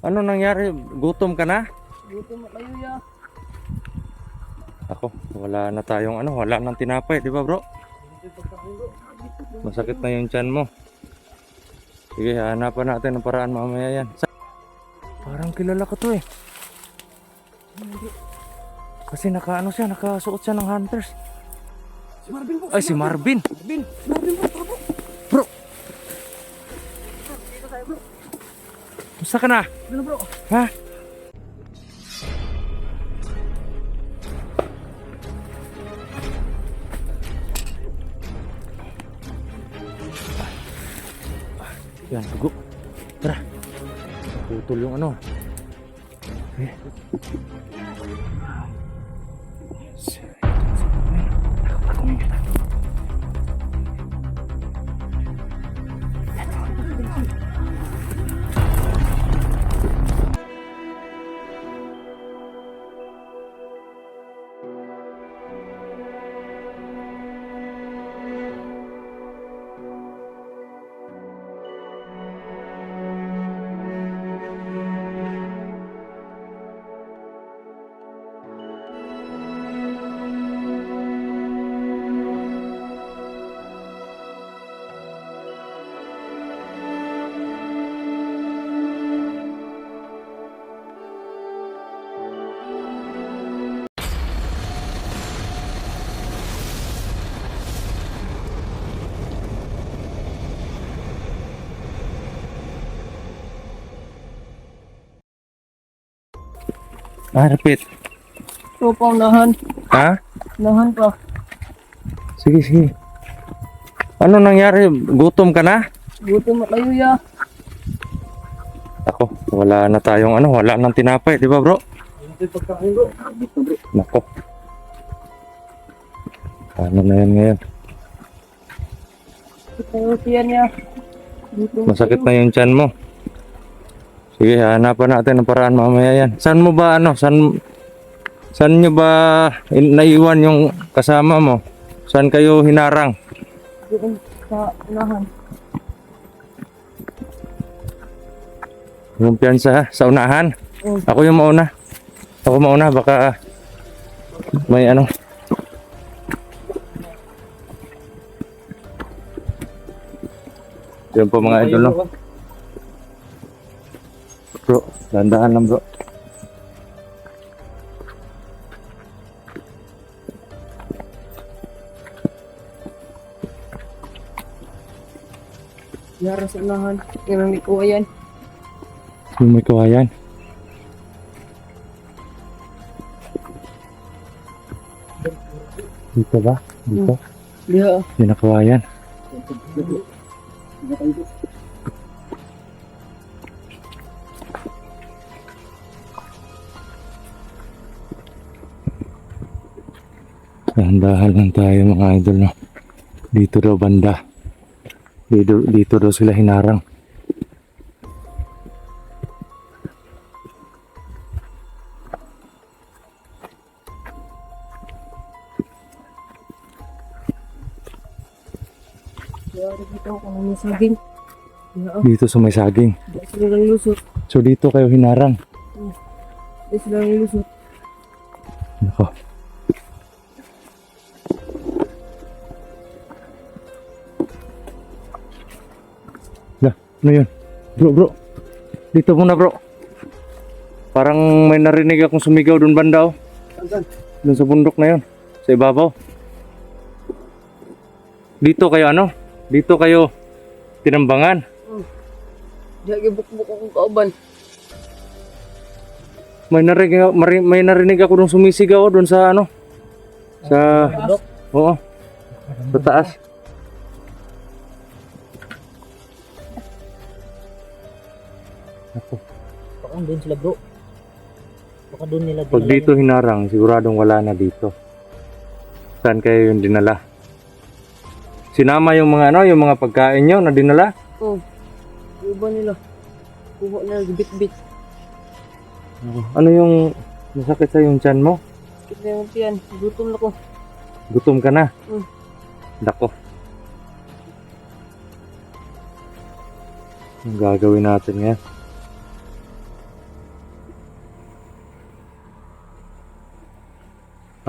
Ano nangyari? Gutom ka na? Gutom na kayo ya. Ako, wala na tayong wala nang tinapay, di ba bro? Masakit na yung tiyan mo. Sige, hanapan natin ng paraan mamaya yan. Parang kilala ko to eh. Kasi nakasuot siya ng hunters. Si Marvin po. Ay, si Marvin. Marvin po, bro. Bro, Dito tayo, bro. musta ka na? Ano, bro? Ha? Yan, tugo. Tara. Putol yung Eh. Repeat. So, paunahan. Ha? Nahan pa. Sige, sige. Ano nangyari? Gutom ka na? Gutom na kayo ya. Ako, wala na tayong wala nang tinapay, di ba bro? Ito yung pagkain, bro. Dito, bro. Nako. Ano na yan ngayon? Ito yung tiyan ya. Dito. Masakit na yung tiyan mo. Sige, hanapan natin ng paraan mamaya yan. Saan mo ba saan nyo ba naiwan yung kasama mo? Saan kayo hinarang? Doon sa unahan. Yung piyansa sa unahan? Oh. Ako yung mauna. Ako mauna, baka may Yun po mga idol, no? Bro, dandahan lang bro. Yara sa unahan. Yan ang ikuha yan. Yung may kawayan. Dito ba? Dito? Diha. Yung nakawayan. Dahan-dahan lang tayo mga idol, no? Dito daw banda. Dito daw sila hinarang. Yara dito ako ng saging. Diha. Dito sa may saging. Di sila lang lusot. So dito kayo hinarang. Di sila lang lusot. Nako. Ano yun? Bro. Dito muna bro. Parang may narinig akong sumigaw doon banda, oh. Doon sa bundok na yun. Sa ibabaw. Dito kayo Dito kayo tinambangan. Diha gibukbuk akong kauban. May narinig ako doon sumisigaw doon sa sa Oo. Sa taas. Ako. Baka doon sila, bro. Baka doon nila Pag dito hinarang, siguradong wala na dito. Saan kayo yung dinala? Sinama yung mga yung mga pagkain nyo na dinala? Oh. Iba nila. Kuha na bit-bit. Ano yung masakit sa yung tiyan mo? Sakit na yung tiyan. Gutom na ko. Gutom ka na? Dako. Ang gagawin natin ngayon?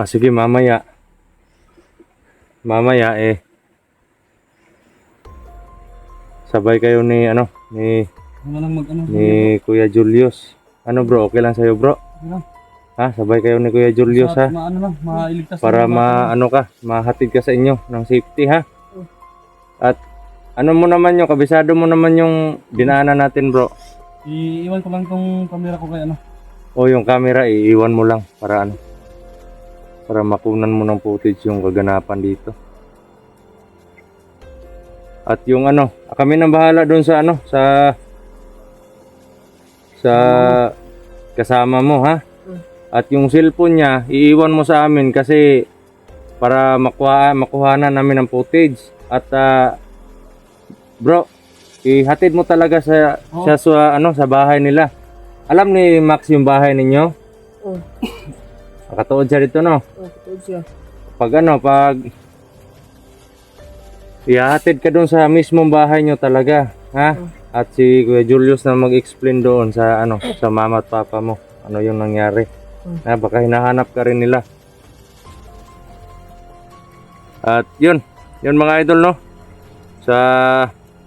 Sige, mamaya. Mamaya sabay kayo ni Ano lang mag-ano. ni Kuya Julius. Ano bro, okay lang sa'yo bro? Ano? Ha, sabay kayo ni Kuya Julius ha? Maano lang, mailigtas Para lang. mahatid ka sa inyo ng safety ha? At ano mo naman yung, kabisado mo naman yung dinaanan natin bro? Iiwan ko lang tong camera ko kay ano. O yung camera, iiwan mo lang para para makunan mo ng footage yung kaganapan dito. At yung kami nang bahala doon sa sa kasama mo ha. At yung cellphone niya, iiwan mo sa amin kasi para makuhanan namin ng footage. At bro, ihatid mo talaga siya sa bahay nila. Alam ni Max yung bahay ninyo? Oh. Nakatuod siya dito no? Katulad siya. Pag ihatid ka doon sa mismong bahay nyo talaga, ha? At si Kuya Julius na mag-explain doon sa sa mama at papa mo. Ano yung nangyari? Ha, baka hinahanap ka rin nila. At yun mga idol no. Sa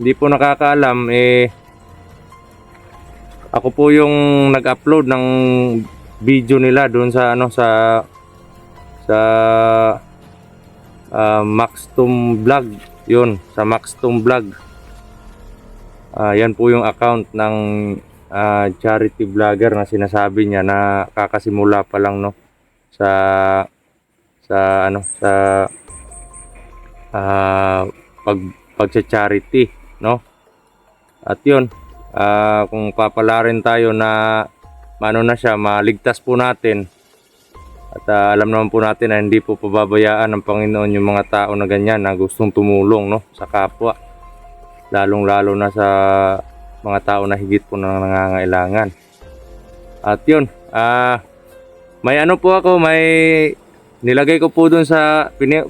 hindi po nakakaalam ako po yung nag-upload ng video nila doon sa Maxtum Vlog. Yun, sa Maxtum Vlog. Yan po yung account ng charity vlogger na sinasabi niya na kakasimula pa lang no sa pagcha-charity no. At yun, kung papalarin tayo na na siya, maligtas po natin. At alam naman po natin na hindi po pababayaan ng Panginoon yung mga tao na ganyan na gustong tumulong no sa kapwa. Lalong-lalo na sa mga tao na higit po na nangangailangan. At yun, may po ako, may nilagay ko po doon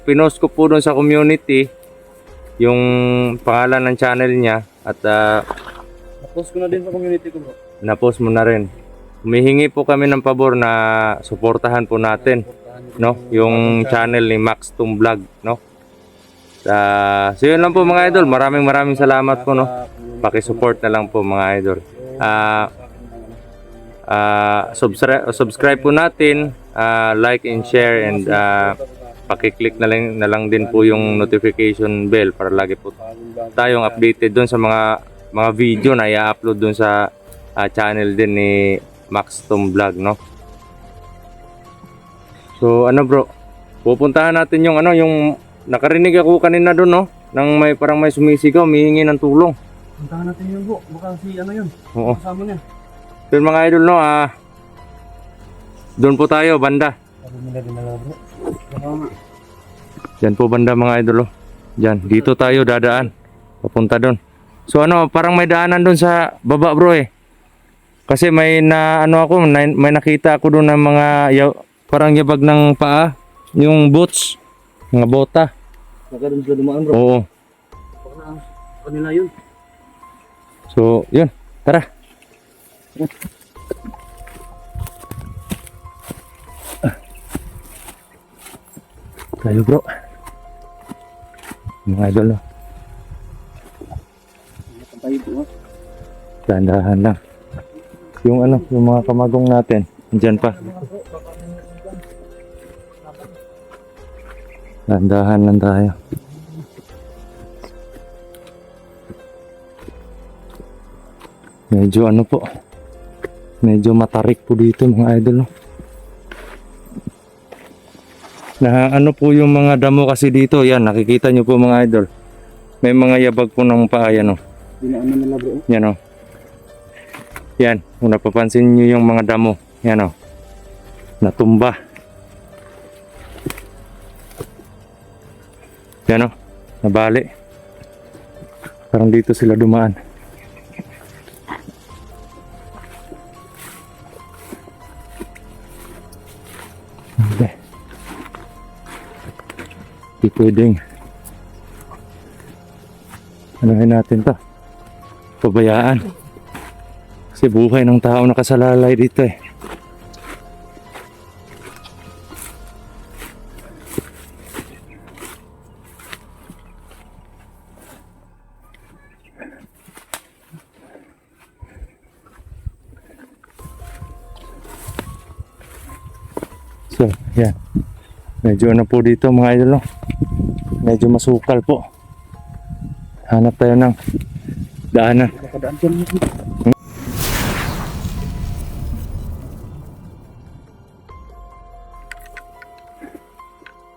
pinost ko po doon sa community yung pangalan ng channel niya. At Na-post ko na din sa community ko bro. na-post mo na rin. Humihingi po kami ng pabor na suportahan po natin no yung channel ni Maxtum Vlog no. So yun lang po mga idol, maraming salamat po no. Paki-support na lang po mga idol. Subscribe po natin, like and share, and paki-click na lang din po yung notification bell para lagi po tayong updated doon sa mga video na i-upload doon sa channel din ni Maxtum Vlog no. So bro, pupuntahan natin yung yung nakarinig ako kanina doon no, nang parang may sumisigaw, humihingi ng tulong. Puntahan natin yun bro, baka si yun. Oo. Kasama niya. Yun mga idol no, doon po tayo banda. Sabi nila dinala bro. Diyan po banda mga idol Diyan, dito tayo dadaan papunta doon. So parang may daanan doon sa baba bro Kasi may may nakita ako doon ng mga parang yabag ng paa, yung boots, mga bota. Nagkaroon sila dumaan bro. Oo. Baka kanila yun. So, yun. Tara. Tayo bro. Mga idol Tayo bro. Dahan-dahan lang. Yung yung mga kamagong natin, andyan pa. Dahan-dahan lang tayo. Medyo po. Medyo matarik po dito mga idol Na po yung mga damo kasi dito, yan nakikita nyo po mga idol. May mga yabag po ng paa yan Dinaanan nila bro. Yan Yan, kung napapansin nyo yung mga damo, yan natumba. Yan nabali. Parang dito sila dumaan. Okay. Di pwedeng natin to, pabayaan. Kasi buhay ng tao nakasalalay dito So, yan. Medyo ano po dito mga idol, no? Medyo masukal po. Hanap tayo ng daanan. Nakadaan dyan.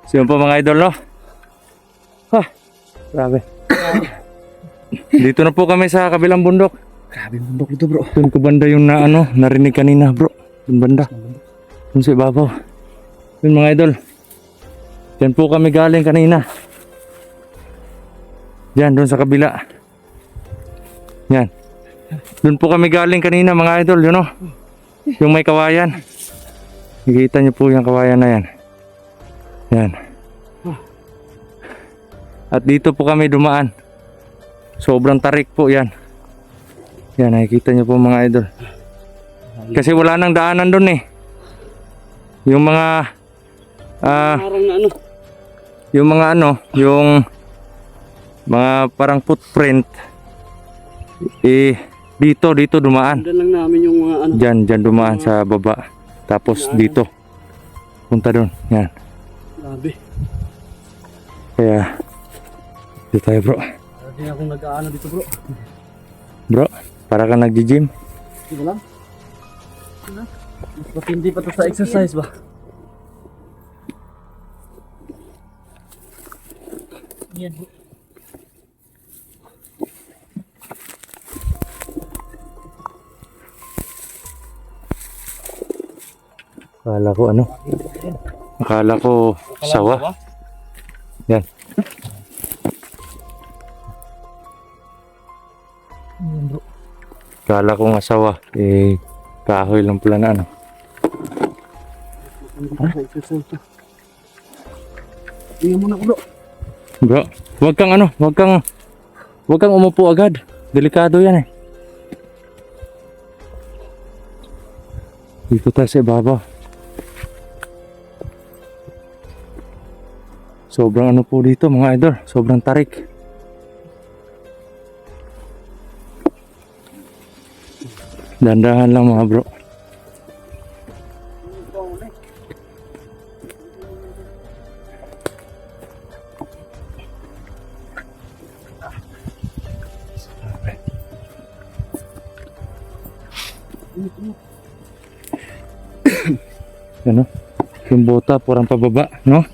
So yun po mga idol, no? Ha, grabe. Dito na po kami sa kabilang bundok. Grabe yung bundok ito, bro. Doon ko banda yung narinig kanina, bro. Doon banda. Doon sa ibabaw. Doon mga idol. Diyan po kami galing kanina. Diyan, doon sa kabila. Yan. Doon po kami galing kanina mga idol, yun o. Yung may kawayan. Nakikita niyo po yung kawayan na yan. Yan. At dito po kami dumaan. Sobrang tarik po yan. Yan, nakikita niyo po mga idol. Kasi wala nang daanan doon eh. Yung mga Parang na ano. yung mga parang footprint dito dumaan. Sundan lang namin yung mga ano. Diyan dumaan sa baba. Tapos dito punta doon. Yan. Grabe. Kaya dito tayo, bro. Hindi akong nag-aano dito, bro. Bro, para ka nagji-gym. Hindi lang. Mas matindi pa to sa exercise ba? Yan. Akala ko sawa. Yan. Yan, bro. Akala ko nga sawa. Kahoy lang pala na ano. Matindi pa sa exercise to. Tingnan mo na, bro. Bro, wag kang umupo agad. Delikado yan eh. Dito tayo sa ibabaw. Sobrang ano po dito mga idol. Sobrang tarik. Dandahan lang mga bro. Ano? Yung bota parang pababa, no?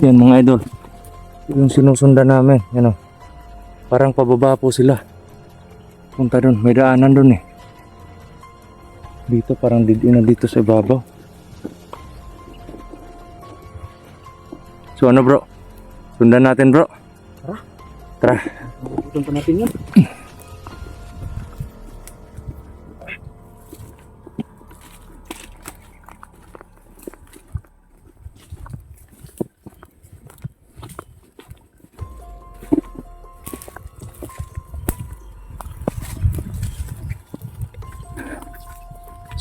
Yan mga idol. Yung sinusundan namin, ano? Parang pababa po sila. Punta doon, may daanan doon eh. Dito parang dito sa ibabaw. So ano bro? Sundan natin bro. Tara. Punta natin yan.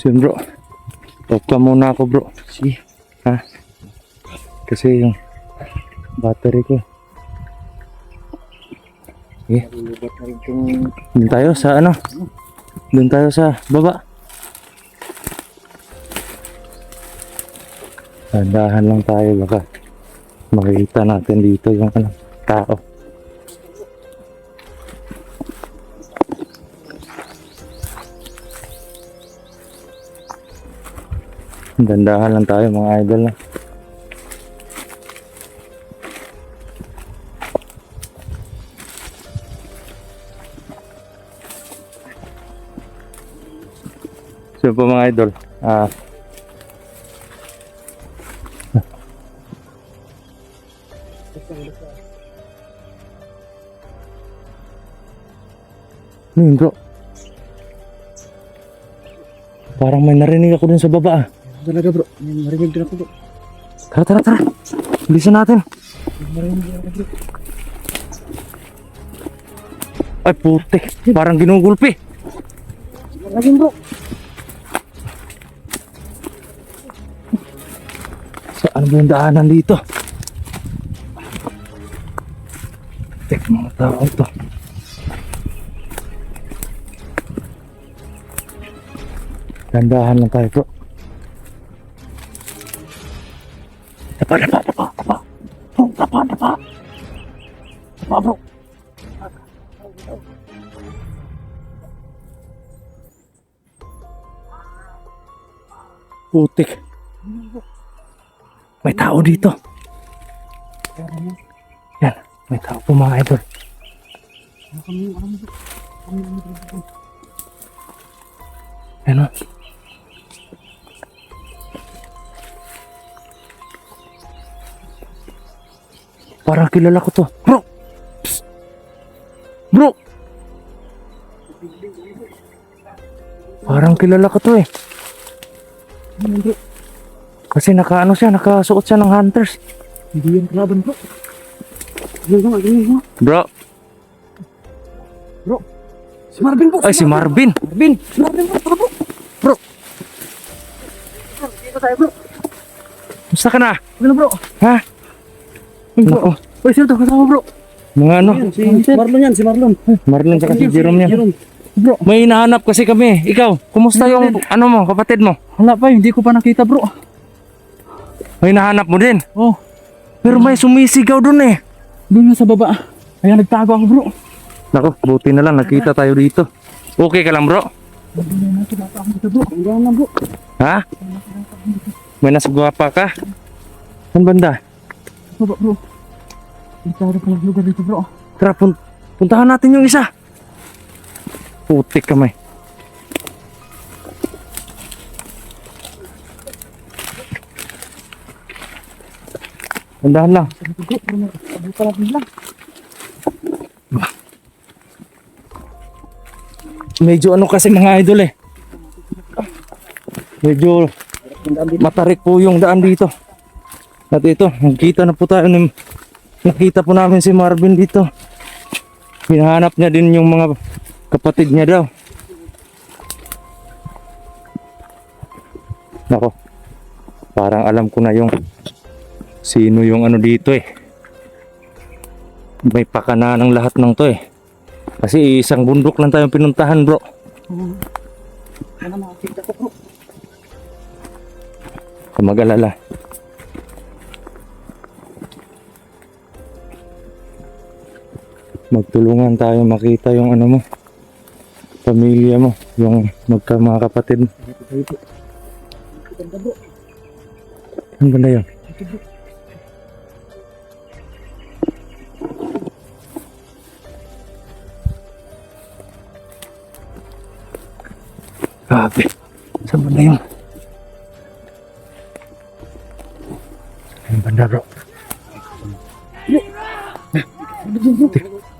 So yun bro. Off ka muna ako bro. Sige. Ha? Kasi yung battery ko. Sige. Doon tayo sa ano? Doon tayo sa baba. Dahan lang tayo baka makikita natin dito yung ano, tao. Dandahan lang tayo mga idol na. So po mga idol, ano yun bro? Parang may narinig ako dun sa baba ah. Talaga, bro. May narinig din ako, bro. Tara. Bilisan natin. May narinig din ako, bro. Ay putik, parang ginugulpi. Laging, bro. Saan ba yung daanan dito? Tek mga tao ito. Dandahan lang tayo bro. Dapa, dapa, dapa, dapa. Bro, dapa, dapa. Dapa, bro. Putik. May tao dito. Yan, may tao po mga idol. Yan o. Parang kilala ko to. Bro! Psst. Bro! Parang kilala ko to eh. Kasi nakaano siya, nakasuot siya ng hunters. Hindi yan kalaban bro. Ganyan nga. Bro! Bro. Si Marvin po. Ay, si Marvin! Marvin. Si Marvin bro. Tara bro. Bro! Dito tayo bro. Musta ka na? Ano bro? Ha? Bro. Nako, Uy, sino to? Kasama bro. mga ano? Si Marlon yan, si Marlon. Marlon tsaka si Jerome yan. Jerome. Bro, May hinahanap kasi kami. Ikaw, kumusta yung ano mo, kapatid mo? wala pa, hindi ko pa nakita bro. May hinahanap mo din. Oh, Pero may sumisigaw dun eh. doon nga sa baba. Kaya nagtago ako bro. Nako, buti na lang nakita tayo dito. Okay ka lang bro? Hindi na natin ako dito bro. Hindi na bro. Ha? May nasagwapa ka? Saan banda? Baba bro. Hindi tayo pa ng lugar dito bro. Tara, puntahan natin yung isa. Putik kamay. Puntahan lang. Dito lang. Medyo ano kasi mga idol eh. Medyo matarik po yung daan dito. At ito, nakita na po tayo nakita po namin si Marvin dito. Hinahanap niya din yung mga kapatid niya daw. Nako. Parang alam ko na yung sino yung ano dito eh. May pakana ng lahat ng to eh. Kasi isang bundok lang tayong pinuntahan bro. Ano makakita ko bro? Kung mag-alala. Magtulungan tayo makita yung ano mo. Pamilya mo. Yung mga kapatid mo. Ganda bro. Ang ganda yun. Grabe. Saan banda yun? Ang banda bro.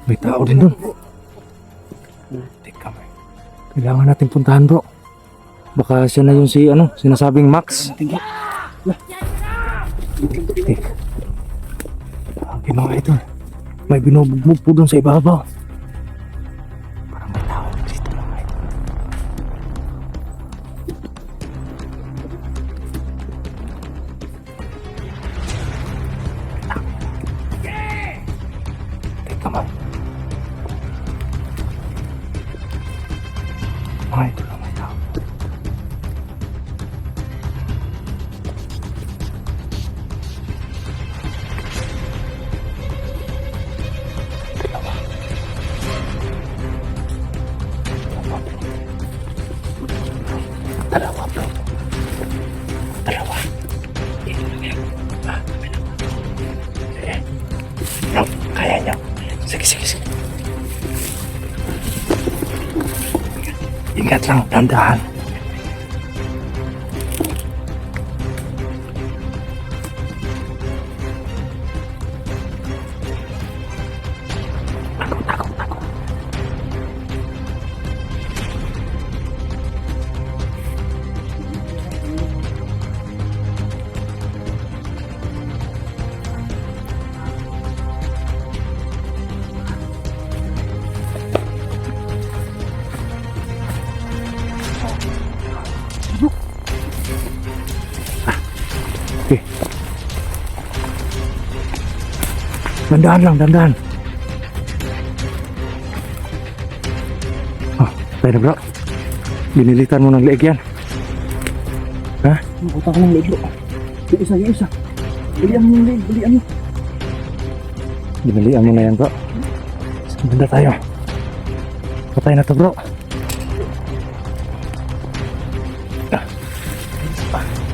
May tao din dun. Teka may. Kailangan natin puntahan bro. Baka siya na yung sinasabing Max. Teka. Okay mga ito. May binubugbog po dun sa ibabaw. Parang may tao dito mga ito. Teka mga. Mga ito lang may tao. Dalawa bro. Dalawa. Dito lang yan. Bro, kaya niyo. Sige, sige, sige. Ingat lang, dandahan. Takot. Okay. Dandahan lang, dandahan. Oh, tayo na bro. Binilitan mo ng leeg yan. Ha? Nakuta ko ng libo. Yung isa. Balian mo yun, balian mo. Ginalian mo na yan bro. Ganda tayo. Patay na to bro.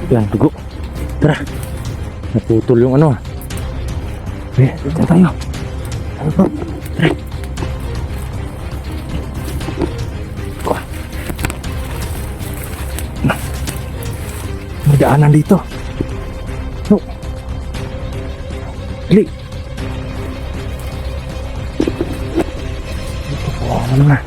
Yan, dugo. Tara. Naputol yung ano. Okay, dito tayo. Tara bro. Tara. May daanan dito. No. Dali. Ito po, ano na.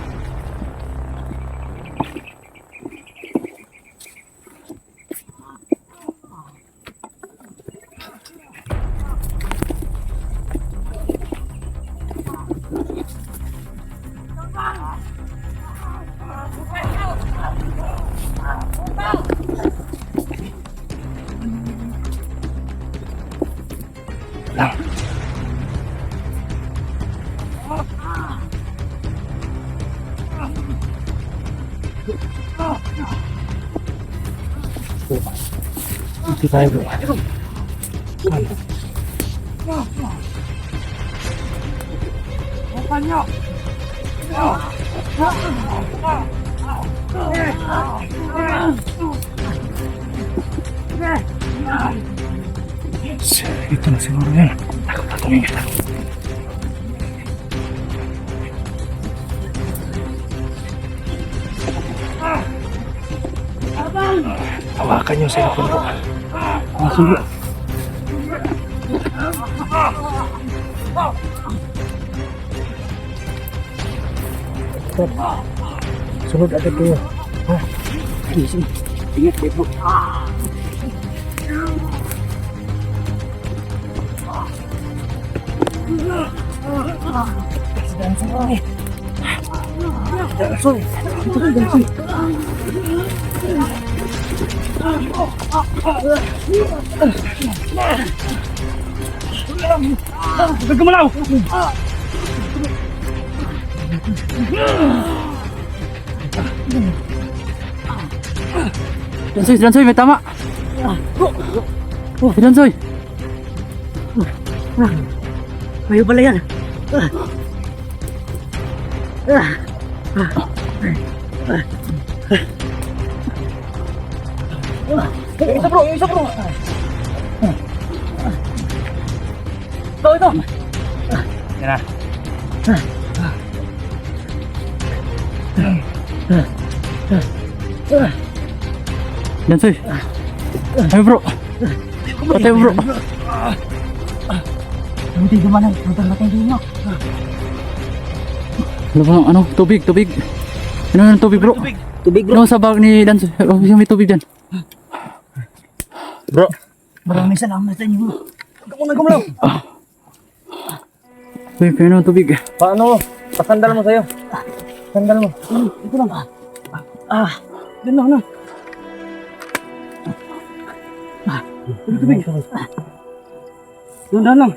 Lang. Dito tayo bro. Ito na siguro yan. Takot na tumingin kita. Hawakan yung cellphone ko. Sulo. Sunod agad kayo. Ha? Sige. Ingat kayo po. Dansoy. Ito ka, Dansoy. Huwag gumalaw! Dansoy, may tama! Dansoy! Kayo pala yan. Isa bro, isa bro. Ito. Yan na. Dansoy. Ayo bro. Patay bro. Hindi gumanan. Punta natin din mo. Ano, tubig. Ano tubig bro? Tubig bro. Ano sa bag ni Dansoy? May tubig dyan. Bro. Maraming salamat sa inyo bro. Huwag mo gumalaw. Uy, ano tubig? Paano? Pasandal mo sa'yo. Sandal mo. Ito lang. Doon lang na. Tubig. Doon lang.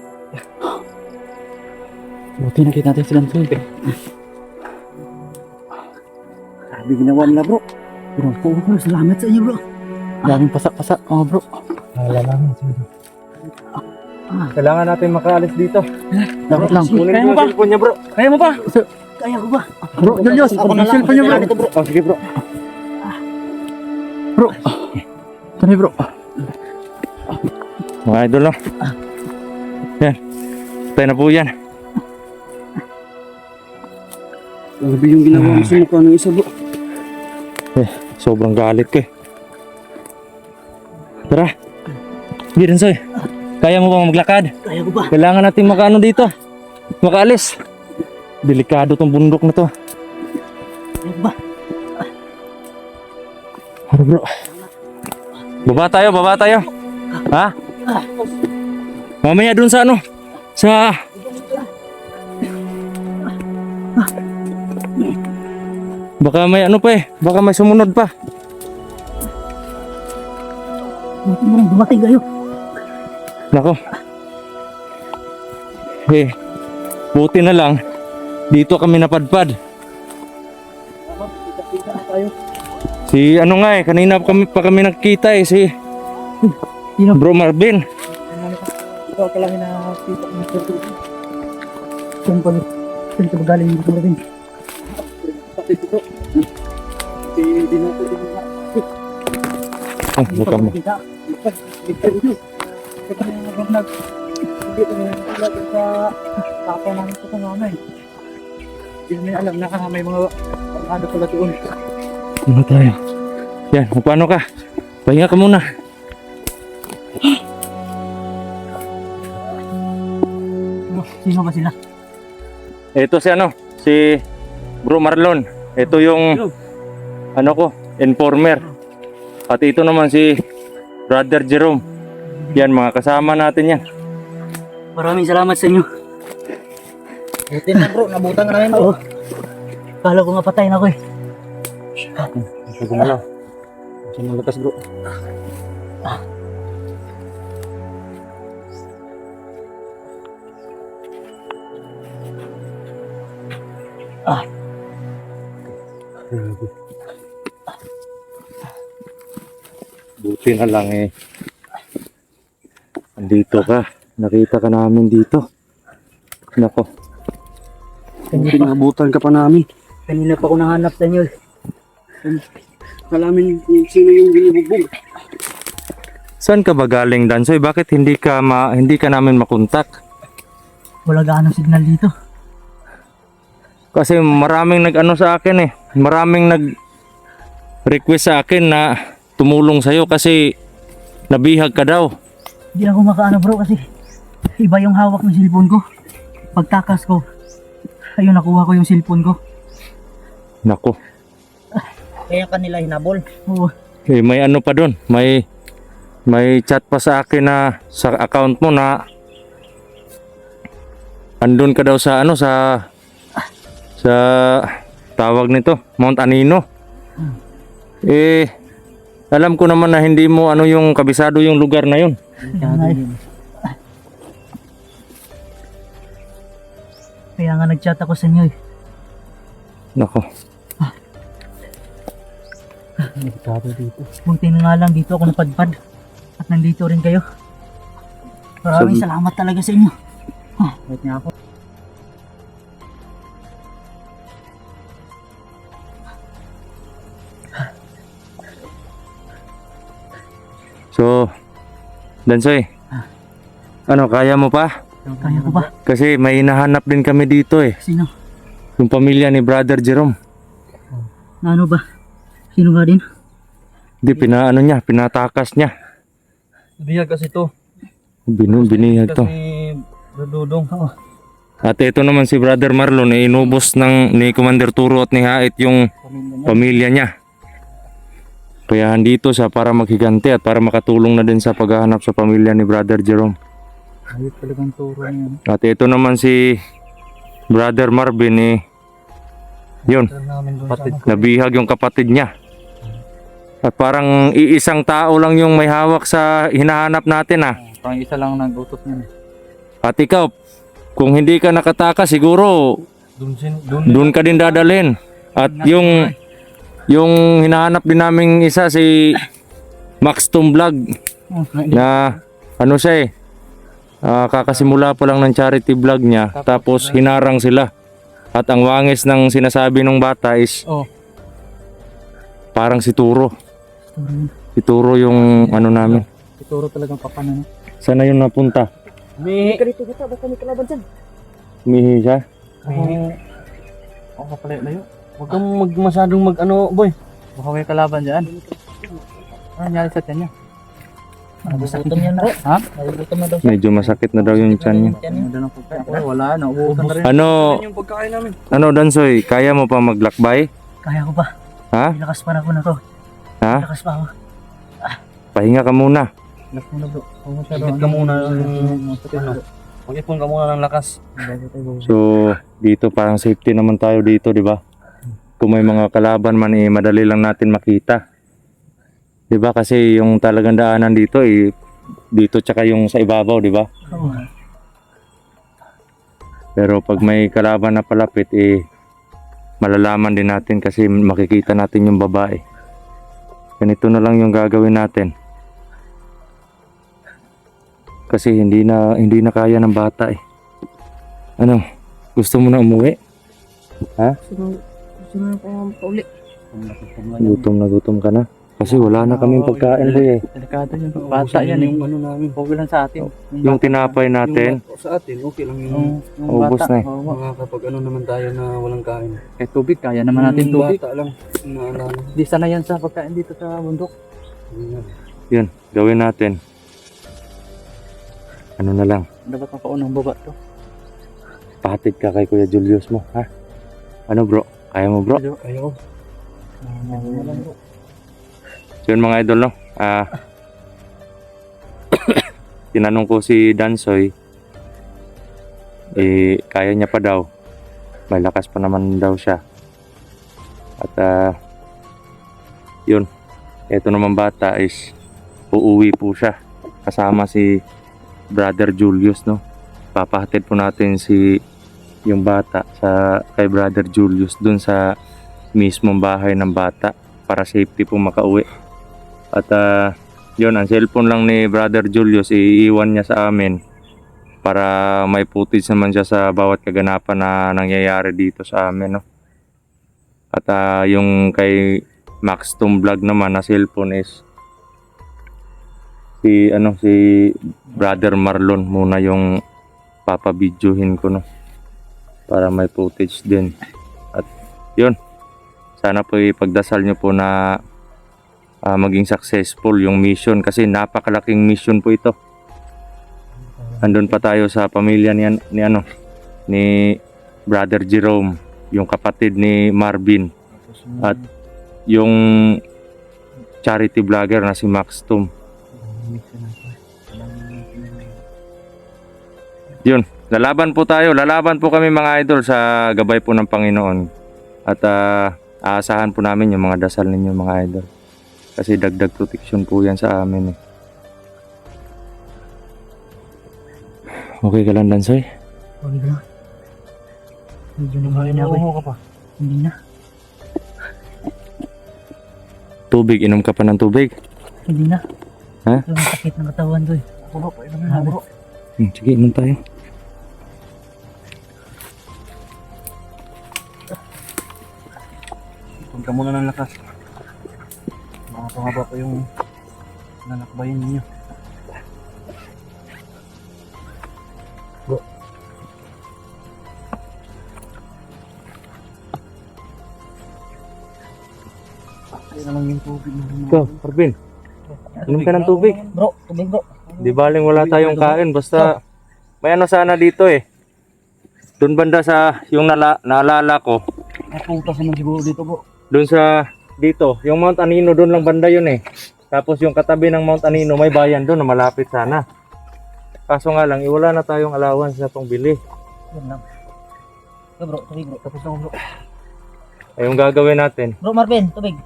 Buti nakita natin si Dansoy. Sabi ginawa nila bro. Bro, salamat sa inyo bro. Daming pasak-pasak, bro. Hala namin sino. Kailangan natin makaalis dito. Dapat lang. Kunin mo yung cellphone niya, bro. Kaya mo pa? Kaya ko ba? Bro, Julius, ako na lang. Cellphone niya, bro. Oh, sige, bro. Bro. Ito na, bro. Mga idol, no? Yan. Tayo na po yan. Grabe yung ginawa mo sa mukha ng isa bro. Sobrang galit ko eh. Tara. Sige, Dansoy. Kaya mo ba maglakad? Kaya ko ba? Kailangan natin makaano dito. Makaalis. Delikado tong bundok na to. Kaya ko ba? Ano bro? Baba tayo. Ha? Mamaya dun sa ano? Sa... Baka may ano pa eh. Baka may sumunod pa. Buti mo lang dumating kayo. Nako. Buti na lang. Dito kami napadpad. Si ano nga eh. Kanina pa kami nakikita eh. Si Bro Marvin. Ikaw pala hinakita ko ng turtle. Saan pa galing yung dumating? Pati ito. Hindi na ito. Buka mo. Ito na yung nag-vlog. Hindi ito na yung nag-vlog sa papa namin ito namin. Hindi namin alam na may mga ano pala doon. Ano tayo? Yan, paano ka? Pahinga ka muna. Sino ba sila? Ito si ano, si Bro Marlon. Ito yung ano ko, informer. At ito naman si Brother Jerome. Yan, mga kasama natin yan. Maraming salamat sa inyo. Buti na bro, nabutang na namin bro. Kala ko nga patay na ako eh. Ito gumalaw. Ito malakas bro. Grabe. Buti na lang eh. Andito ka. Nakita ka namin dito. Nako. Pinabutan ka pa namin. Kanina pa ako nahanap sa inyo eh. Kalamin sino yung binibugbog. Saan ka ba galing, Dansoy? Bakit hindi ka namin makontak? Wala gaano signal dito. Kasi maraming nag-ano sa akin eh. Maraming nag-request sa akin na tumulong sa'yo kasi nabihag ka daw. Hindi ako makaano bro kasi iba yung hawak ng cellphone ko. Pagtakas ko, ayun nakuha ko yung cellphone ko. Nako. Kaya kanila hinabol. Oo. Eh, may ano pa doon. May chat pa sa akin na sa account mo na andun ka daw sa ano sa tawag nito, Mount Anino. Eh, alam ko naman na hindi mo ano yung kabisado yung lugar na yun. Kaya nga nag-chat ako sa inyo eh. Nako. Buti na nga lang dito ako napadpad. At nandito rin kayo. Maraming salamat talaga sa inyo. Wait nga ako. So, Dansoy, ano, kaya mo pa? Kaya ko ba? Kasi may hinahanap din kami dito eh. Sino? Yung pamilya ni Brother Jerome. Na ano ba? Sino nga din? Di, pinatakas niya. Bihag kasi to. Binihag to. Kasi Dudong. At ito naman si Brother Marlon, inubos ni Commander Turo at ni Hait yung pamilya niya. Kaya andito siya para maghiganti at para makatulong na din sa paghahanap sa pamilya ni Brother Jerome. Ayun talagang turo niya. At ito naman si Brother Marvin yun, nabihag yung kapatid niya. At parang iisang tao lang yung may hawak sa hinahanap natin Parang isa lang nag-utos niya. At ikaw, kung hindi ka nakataka siguro doon ka din dadalhin. At yung hinahanap din naming isa si Max Vlog na ano siya kakasimula pa lang ng charity vlog niya tapos hinarang sila. At ang wangis ng sinasabi ng bata is parang si Turo. Si Turo yung ano namin. Turo talagang papanan. Sana yun napunta? Mihi. Dito kita, basta may kalaban dyan. Mihi siya? Ako kapalayo. Huwag kang masyadong boy. Baka may kalaban dyan. Ano nangyari sa tiyan niya? Nagugutom yan bro. Ha? Nagugutom na daw siya. Medyo masakit na daw yung tiyan niya. Wala, naubusan na rin. Yung pagkain namin. Ano Dansoy, kaya mo pa maglakbay? Kaya ko pa. Ha? May lakas pa na ako na to. Ha? May lakas pa ako. Pahinga ka muna. Ipit ka muna. Mag-ipon ka muna ng lakas. So, dito parang safety naman tayo dito, di ba? Kung may mga kalaban man, madali lang natin makita. Di ba? Kasi yung talagang daanan dito, dito tsaka yung sa ibabaw, di ba? Oo. Pero pag may kalaban na palapit, malalaman din natin kasi makikita natin yung babae. Ganito na lang yung gagawin natin. Kasi hindi na kaya ng bata eh. Ano? Gusto mo na umuwi? Gusto na po pauli. Gutom ka na. Kasi wala na kaming pagkain boy eh. Delikado yung bata yan. Yung ano namin. Okay lang sa atin. Yung tinapay natin, Sa atin, okay lang yung Yung ubos bata. na eh. mga kapag ano naman tayo na walang kain. Eh tubig, kaya naman natin Yung tubig. Bata lang, naalala. Di sana yan sa pagkain dito sa bundok. Yun, gawin natin. Ano na lang, Dapat mapaunang baba to. pahatid ka kay Kuya Julius mo, ha? Ano bro? Kaya mo bro? Ayaw. Yun mga idol, no? Tinanong ko si Dansoy, kaya niya pa daw. May lakas pa naman daw siya. At yun, eto naman bata is uuwi po siya. Kasama si Brother Julius, no? Papahatid po natin yung bata kay Brother Julius dun sa mismong bahay ng bata para safety po makauwi. At yun, ang cellphone lang ni Brother Julius iiwan niya sa amin para may footage naman siya sa bawat kaganapan na nangyayari dito sa amin, no? At yung kay Max Tom Vlog naman na cellphone is si Brother Marlon muna yung papabidyohin ko, no? Para may footage din. At yun, sana po ipagdasal nyo po na maging successful yung mission kasi napakalaking mission po ito. Andun pa tayo sa pamilya ni Brother Jerome, yung kapatid ni Marvin, at yung charity vlogger na si Max Tom. Yun, lalaban po kami mga idol sa gabay po ng Panginoon. At aasahan po namin yung mga dasal ninyo mga idol. Kasi dagdag protection po yan sa amin eh. Okay ka lang, Dansoy? Okay ka lang. Medyo namahin ako eh. ka pa. Hindi na. Tubig, inom ka pa ng tubig? Hindi na. Ha? Ang sakit ng katawan ko eh. Bro, painom na bro. Sige, inom tayo. Huwag ka muna ng lakas. Makakahaba pa yung nanakbayan ninyo. Kaya lang yung tubig na Ikaw, Marvin, inom ka ng tubig. Bro, tubig bro. Di baling wala tayong kain, basta may ano sana dito eh. Doon banda sa yung naalala ko, Napunta naman siguro dito bro. doon sa dito, yung Mount Anino doon lang banda yun eh. Tapos yung katabi ng Mount Anino may bayan doon na malapit sana. Kaso nga lang, wala na tayong allowance na pang bili. Yan lang. Okay bro, tubig bro. Tapos na bro. Ay, yung gagawin natin, Bro Marvin, tubig.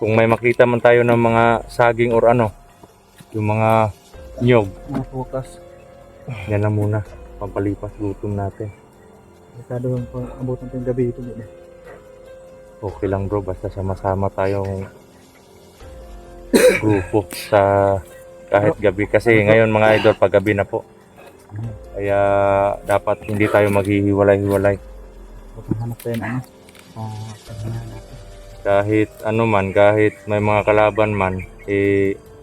kung may makita man tayo ng mga saging or ano, yung mga nyog, Mga pukas. yan lang muna, pampalipas gutom natin. Masyado yung abutan tayong gabi dito bro. Okay lang bro, basta sama-sama tayong grupo sa kahit gabi. Kasi ngayon mga idol, pag gabi na po. Kaya dapat hindi tayo maghihiwalay-hiwalay. Hanap tayo na ano. Kahit ano man, kahit may mga kalaban man,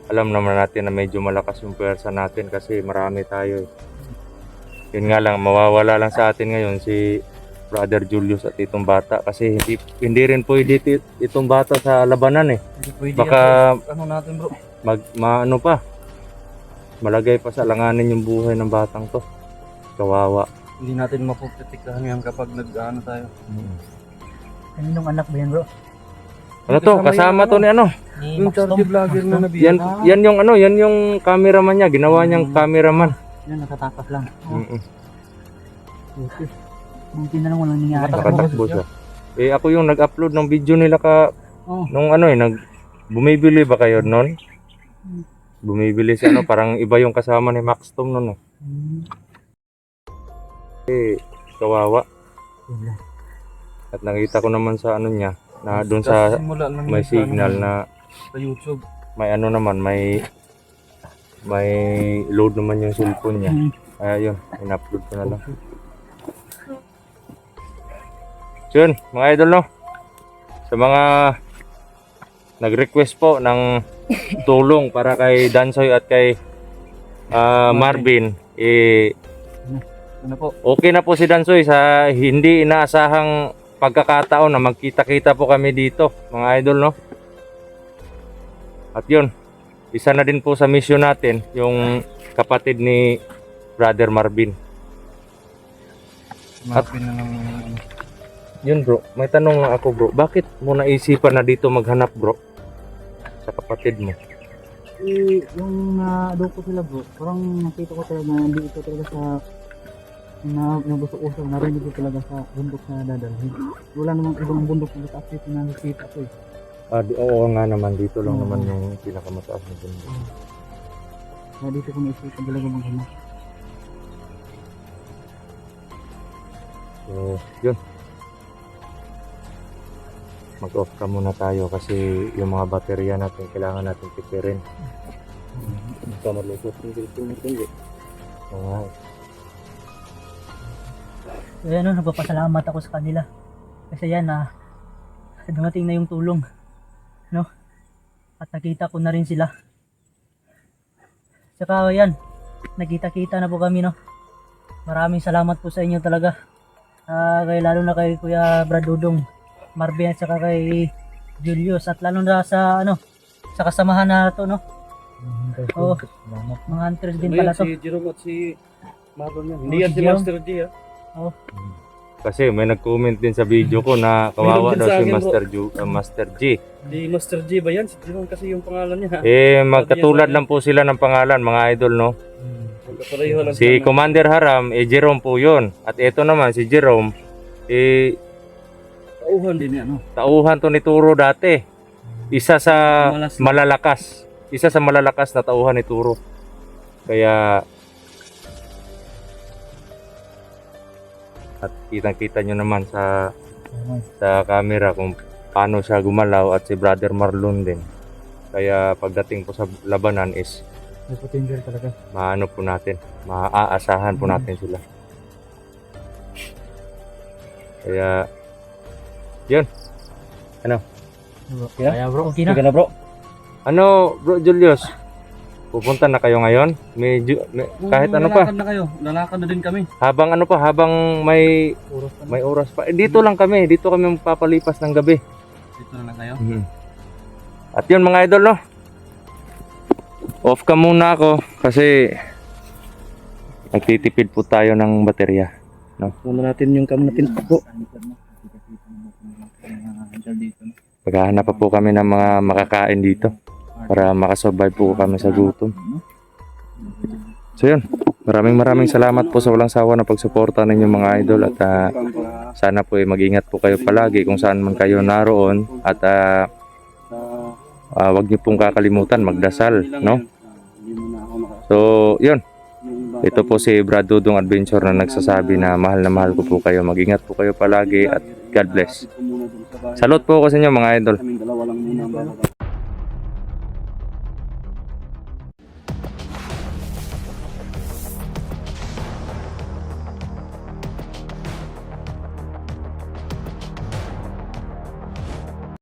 alam naman natin na medyo malakas yung pwersa natin kasi marami tayo. Yun nga lang, mawawala lang sa atin ngayon si Brother Julius at itong bata kasi hindi rin pwede itong bata sa labanan eh. Hindi pwede Baka ano natin bro. maano pa, malagay pa sa langanin yung buhay ng batang to. Kawawa. Hindi natin mapuprotektahan yan kapag nag-ano tayo. Kaninong anak ba yan bro? Ano to? Kasama to ni ano? Ni Yung Max Tom. charity vlogger na nabiyan. Yan yung ano, yan yung cameraman niya, ginawa niyang cameraman. Yan, nakatakas lang. Buti na lang walang nangyari. Nakatakbo siya. Ako yung nag-upload ng video nila Oh. nung ano bumibili ba kayo noon? Bumibili si ano, parang iba yung kasama ni Max Tom noon kawawa. At nakita ko naman sa ano niya, na doon sa Simula lang may yun sa signal ano, na sa YouTube. may ano naman, may may load naman yung cellphone niya. Kaya yun, in-upload ko na lang. So yun, mga idol, no? Sa mga nag-request po ng tulong para kay Dansoy at kay Marvin, Ano po? okay na po si Dansoy sa hindi inaasahang pagkakataon na magkita-kita po kami dito, mga idol, no? At yun, isa na din po sa mission natin, yung kapatid ni Brother Marvin. Marvin na ng Yun bro, may tanong lang ako bro, bakit mo naisipan na dito maghanap bro? Sa kapatid mo? Yung doon ko sila bro, parang nakita ko talaga na hindi ito talaga sa nagusto-usap, narinig ko talaga sa bundok na dadalhin. Wala namang ibang bundok na taas dito na nakita ko eh. Oo nga naman, dito lang naman yung pinakamataas na bundok. Kaya dito ko naisipan talaga maghanap. So, yun. Mag-off ka muna tayo kasi yung mga baterya natin kailangan natin pipirin. Ito malusot yung cellphone natin. Oo. Kaya nagpapasalamat ako sa kanila. Kasi yan dumating na yung tulong. No? At nakita ko na rin sila. Saka yan, nagkita-kita na po kami, no? Maraming salamat po sa inyo talaga. Kay lalo na kay Kuya Brad Dudong, Marvin at saka kay Julius at lalo na sa sa kasamahan na to, no? Oo. Mga hunters din pala to. Si Jerome at si Marlon yan. Oh, Hindi yan si si Jerome. Master G ha. Kasi may nag-comment din sa video ko na kawawa Meron din daw sa si akin, Master G. Si Master G ba yan? Si Jerome kasi yung pangalan niya ha. Magkatulad lang po sila ng pangalan, mga idol, no? Magkapareho lang Si sila. Commander Haram, Jerome po yun. At ito naman, si Jerome, Tauhan din yan. tauhan to ni Turo dati. Isa sa Malas- malalakas. Isa sa malalakas na tauhan ni Turo. Kaya at kitang-kita nyo naman sa camera kung paano siya gumalaw at si Brother Marlon din. Kaya pagdating po sa labanan is May potential talaga. maano po natin, maaasahan po natin sila. Kaya yun. Kaya bro. Okay na. Sige na bro. Ano bro Julius? Pupunta na kayo ngayon? Kahit ano pa. Lalakad na kayo. Lalakad na din kami. Habang may oras pa. Dito lang kami. Dito kami magpapalipas ng gabi. Dito na lang kayo. At yun mga idol, no? Off ka muna ako kasi nagtitipid po tayo ng baterya. Muna natin yung cam natin po. Paghahanap pa po kami ng mga makakain dito para makasurvive po kami sa gutom. So yun, maraming salamat po sa walang sawa na pagsuporta ninyo mga idol at sana po mag-ingat po kayo palagi kung saan man kayo naroon at wag niyo pong kakalimutan magdasal, no? So yun, ito po si Brad Dudong Adventure na nagsasabi na mahal ko po kayo, mag-ingat po kayo palagi at God bless. Salute po ako sa inyo mga idol. Kaming dalawa lang muna ang bababa.